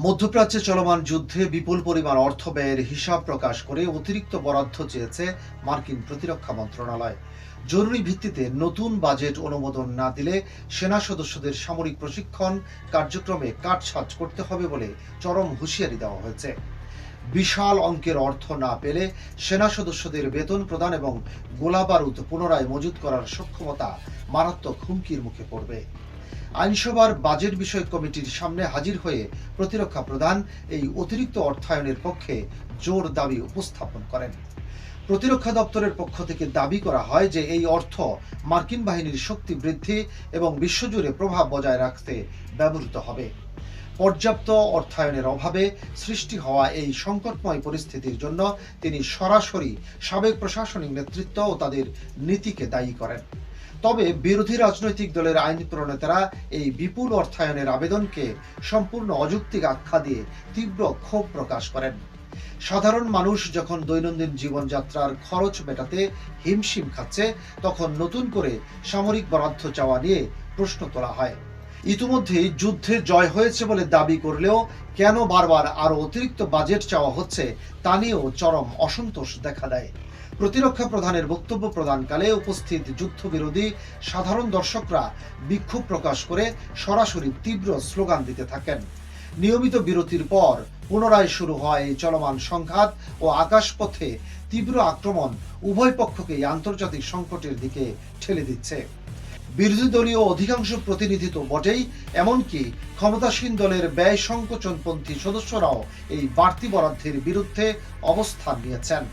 মধ্যপ্রাচ্যে চলমান যুদ্ধে বিপুল পরিমাণ অর্থ ব্যয়ের হিসাব প্রকাশ করে অতিরিক্ত বরাদ্দ চেয়েছে মার্কিন প্রতিরক্ষা মন্ত্রণালয়। জরুরি ভিত্তিতে নতুন বাজেট অনুমোদন না দিলে সেনা সদস্যদের সামরিক প্রশিক্ষণ কার্যক্রমে কাটছাঁট করতে হবে বলে চরম হুঁশিয়ারি দেওয়া হয়েছে। বিশাল অঙ্কের অর্থ না পেলে সেনা সদস্যদের বেতন প্রদান এবং গোলাবারুদ পুনরায় মজুত করার সক্ষমতা মারাত্মক হুমকির মুখে পড়বে। আইনসভার বাজেট বিষয়ক কমিটির সামনে হাজির হয়ে প্রতিরক্ষা প্রধান এই অতিরিক্ত অর্থায়নের পক্ষে জোর দাবি উপস্থাপন করেন। প্রতিরক্ষা দপ্তরের পক্ষ থেকে দাবি করা হয় যে এই অর্থ মার্কিন বাহিনীর শক্তি বৃদ্ধি এবং বিশ্বজুড়ে প্রভাব বজায় রাখতে ব্যবহৃত হবে। পর্যাপ্ত অর্থায়নের অভাবে সৃষ্টি হওয়া এই সংকটময় পরিস্থিতির জন্য তিনি সরাসরি সাবেক প্রশাসনিক নেতৃত্ব ও তাদের নীতিকে দায়ী করেন। তবে বিরোধী রাজনৈতিক দলের আইন প্রণেতারা এই বিপুল অর্থায়নের আবেদনকে সম্পূর্ণ অযৌক্তিক আখ্যা দিয়ে তীব্র ক্ষোভ প্রকাশ করেন। সাধারণ মানুষ যখন দৈনন্দিন জীবনযাত্রার খরচ মেটাতে হিমশিম খাচ্ছে, তখন নতুন করে সামরিক বরাদ্দ চাওয়া নিয়ে প্রশ্ন তোলা হয়। ইতিমধ্যেই যুদ্ধে জয় হয়েছে বলে দাবি করলেও কেন বারবার আরো অতিরিক্ত বাজেট চাওয়া হচ্ছে তা নিয়েও চরম অসন্তোষ দেখা দেয়। প্রতিরক্ষা প্রধানের বক্তব্য প্রদানকালে উপস্থিত যুদ্ধবিরোধী সাধারণ দর্শকরা বিক্ষোভ প্রকাশ করে সরাসরি তীব্র স্লোগান দিতে থাকেন। নিয়মিত বিরতির পর পুনরায় শুরু হয় এই চলমান সংঘাত ও আকাশপথে তীব্র আক্রমণ উভয় পক্ষকেই আন্তর্জাতিক সংকটের দিকে ঠেলে দিচ্ছে। বিরোধী দলীয় অধিকাংশ প্রতিনিধি তো বটেই, এমনকি ক্ষমতাসীন দলের ব্যয় সংকোচনপন্থী সদস্যরাও এই বাড়তি বরাদ্দের বিরুদ্ধে অবস্থান নিয়েছেন।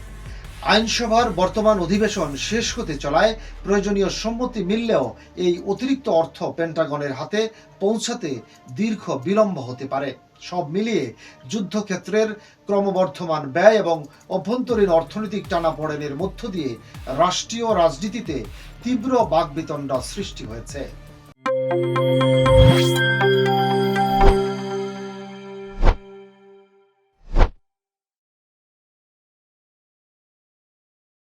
আইনসভার বর্তমান অধিবেশন শেষ হতে চলায় প্রয়োজনীয় সম্মতি মিললেও এই অতিরিক্ত অর্থ পেন্টাগনের হাতে পৌঁছাতে দীর্ঘ বিলম্ব হতে পারে। সব মিলিয়ে যুদ্ধক্ষেত্রের ক্রমবর্ধমান ব্যয় এবং অভ্যন্তরীণ অর্থনৈতিক টানাপোড়েনের মধ্য দিয়ে রাষ্ট্রীয় রাজনীতিতে তীব্র বাকবিতণ্ডা সৃষ্টি হয়েছে।